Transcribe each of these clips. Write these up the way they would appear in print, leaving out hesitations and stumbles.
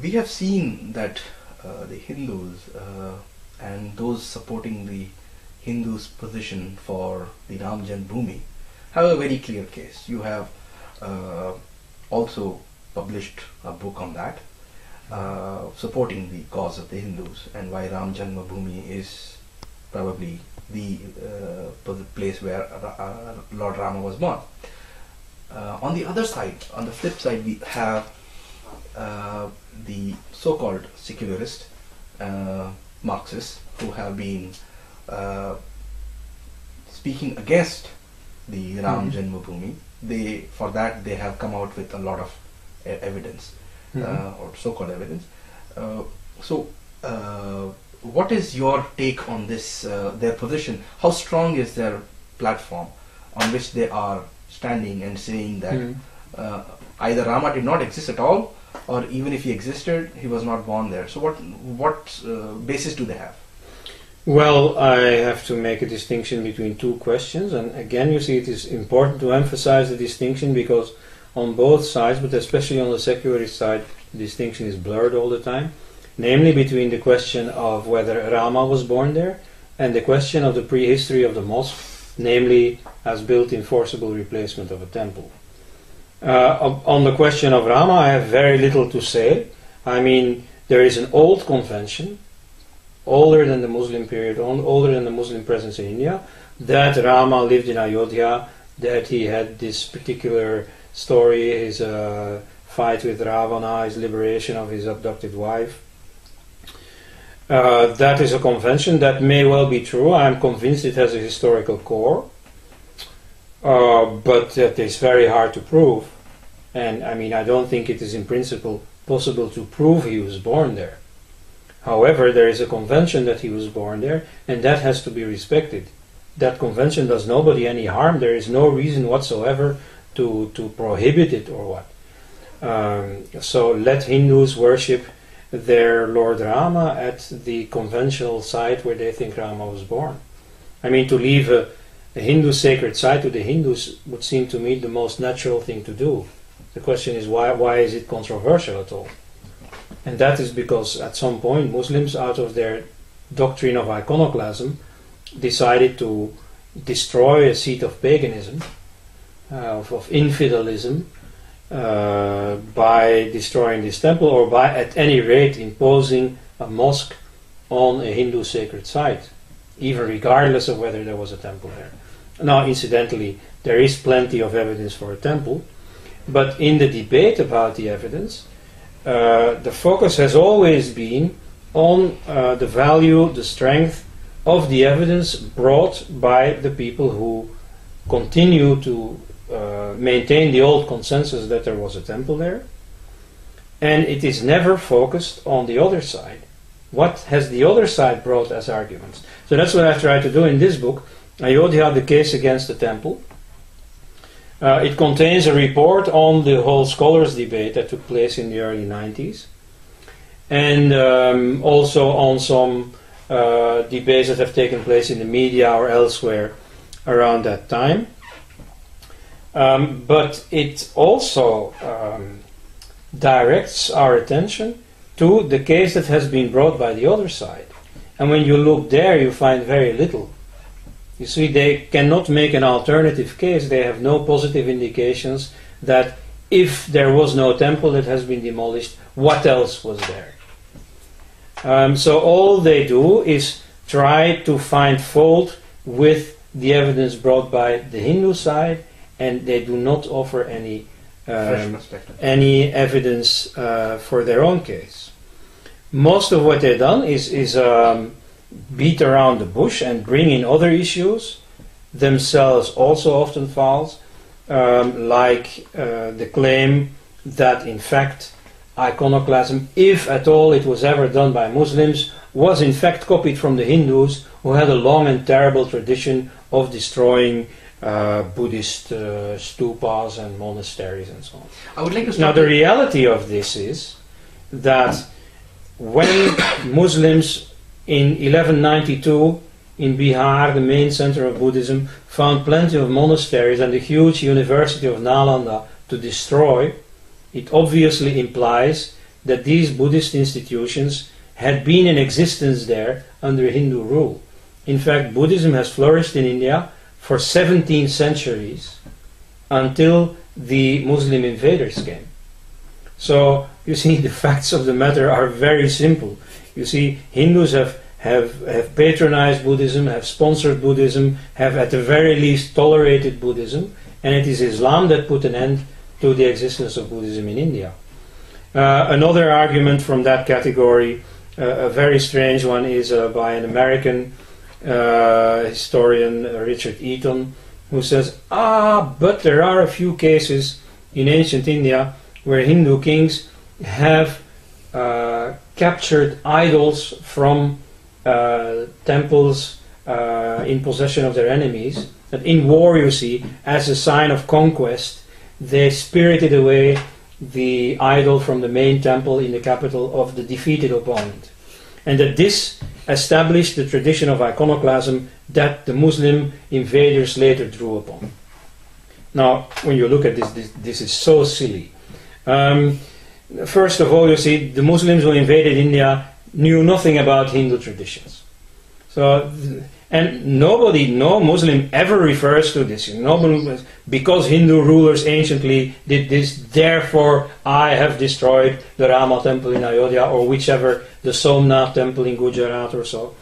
we have seen that the Hindus and those supporting the Hindus' position for the Ram Janmabhoomi have a very clear case. You have also published a book on that, supporting the cause of the Hindus and why Ram Janmabhoomi is probably the place where Lord Rama was born. On the other side, on the flip side, we have the so-called secularist Marxists who have been speaking against the Ram Janmabhoomi. For that they have come out with a lot of evidence, or so-called evidence. What is your take on this, their position? How strong is their platform on which they are standing and saying that either Rama did not exist at all, or even if he existed, he was not born there? So what basis do they have? Well, I have to make a distinction between two questions, and again you see it is important to emphasize the distinction, because on both sides, but especially on the secularist side, the distinction is blurred all the time, namely between the question of whether Rama was born there and the question of the prehistory of the mosque, namely as built-in forcible replacement of a temple. On the question of Rama, I have very little to say. I mean, there is an old convention, older than the Muslim period, older than the Muslim presence in India, that Rama lived in Ayodhya, that he had this particular story, his fight with Ravana, his liberation of his abducted wife. That is a convention that may well be true. I am convinced it has a historical core, but that is very hard to prove. And I mean, I don't think it is in principle possible to prove he was born there. However, there is a convention that he was born there, and that has to be respected. That convention does nobody any harm. There is no reason whatsoever to prohibit it or what. So let Hindus worship their Lord Rama at the conventional site where they think Rama was born. I mean, to leave a Hindu sacred site to the Hindus would seem to me the most natural thing to do. The question is, why is it controversial at all? And that is because at some point Muslims, out of their doctrine of iconoclasm, decided to destroy a seat of paganism, of infidelism, by destroying this temple, or by at any rate imposing a mosque on a Hindu sacred site, even regardless of whether there was a temple there. Now, incidentally, there is plenty of evidence for a temple, but in the debate about the evidence, the focus has always been on the value, the strength of the evidence brought by the people who continue to maintain the old consensus that there was a temple there, and it is never focused on the other side. What has the other side brought as arguments? So that's what I've tried to do in this book, Ayodhya, the Case Against the Temple. It contains a report on the whole scholars debate that took place in the early 90s, and also on some debates that have taken place in the media or elsewhere around that time. But it also directs our attention to the case that has been brought by the other side. And when you look there, you find very little. You see, they cannot make an alternative case. They have no positive indications that if there was no temple that has been demolished, what else was there? So all they do is try to find fault with the evidence brought by the Hindu side, and they do not offer any evidence for their own case. Most of what they've done is beat around the bush and bring in other issues, themselves also often false, like the claim that in fact iconoclasm, if at all it was ever done by Muslims, was in fact copied from the Hindus, who had a long and terrible tradition of destroying Buddhist stupas and monasteries and so on. I would like to now, the reality of this is that when Muslims in 1192 in Bihar, the main center of Buddhism, found plenty of monasteries and the huge university of Nalanda to destroy, it obviously implies that these Buddhist institutions had been in existence there under Hindu rule. In fact, Buddhism has flourished in India for 17 centuries until the Muslim invaders came. So, you see, the facts of the matter are very simple. You see, Hindus have patronized Buddhism, have sponsored Buddhism, have at the very least tolerated Buddhism, and it is Islam that put an end to the existence of Buddhism in India. Another argument from that category, a very strange one, is by an American historian, Richard Eaton, who says, but there are a few cases in ancient India where Hindu kings have captured idols from temples in possession of their enemies, that in war, you see, as a sign of conquest, they spirited away the idol from the main temple in the capital of the defeated opponent. And that this established the tradition of iconoclasm that the Muslim invaders later drew upon. Now, when you look at this is so silly. First of all, you see, the Muslims who invaded India knew nothing about Hindu traditions. So, and no Muslim ever refers to this. Because Hindu rulers anciently did this, therefore I have destroyed the Rama temple in Ayodhya, or whichever, the Somnath temple in Gujarat or so.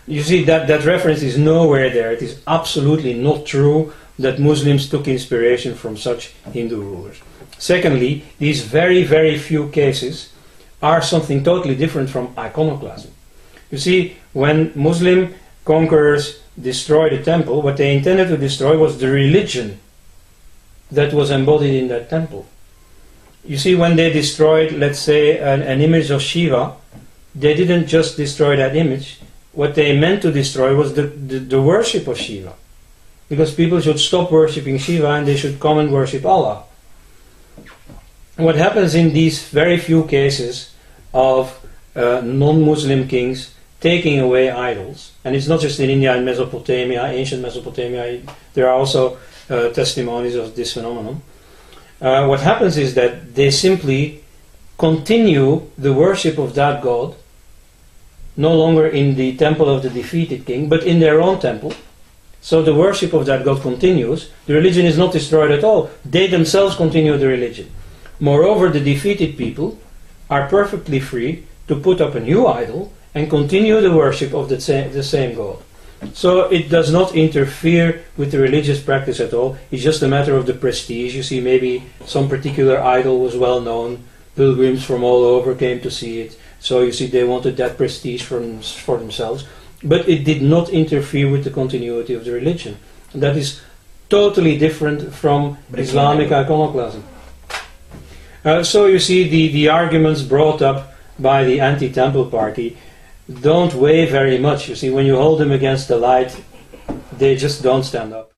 You see, that reference is nowhere there. It is absolutely not true that Muslims took inspiration from such Hindu rulers. Secondly, these very, very few cases are something totally different from iconoclasm. You see, when Muslim conquerors destroyed a temple, what they intended to destroy was the religion that was embodied in that temple. You see, when they destroyed, let's say, an image of Shiva, they didn't just destroy that image. What they meant to destroy was the worship of Shiva. Because people should stop worshipping Shiva and they should come and worship Allah. And what happens in these very few cases of non-Muslim kings taking away idols, and it's not just in India and Mesopotamia, ancient Mesopotamia, there are also testimonies of this phenomenon. What happens is that they simply continue the worship of that god, no longer in the temple of the defeated king, but in their own temple. So the worship of that god continues. The religion is not destroyed at all. They themselves continue the religion. Moreover, the defeated people are perfectly free to put up a new idol and continue the worship of the same god. So it does not interfere with the religious practice at all. It's just a matter of the prestige. You see, maybe some particular idol was well known. Pilgrims from all over came to see it. So you see, they wanted that prestige for themselves. But it did not interfere with the continuity of the religion. And that is totally different from Islamic iconoclasm. So you see, the arguments brought up by the anti-temple party don't weigh very much. You see, when you hold them against the light, they just don't stand up.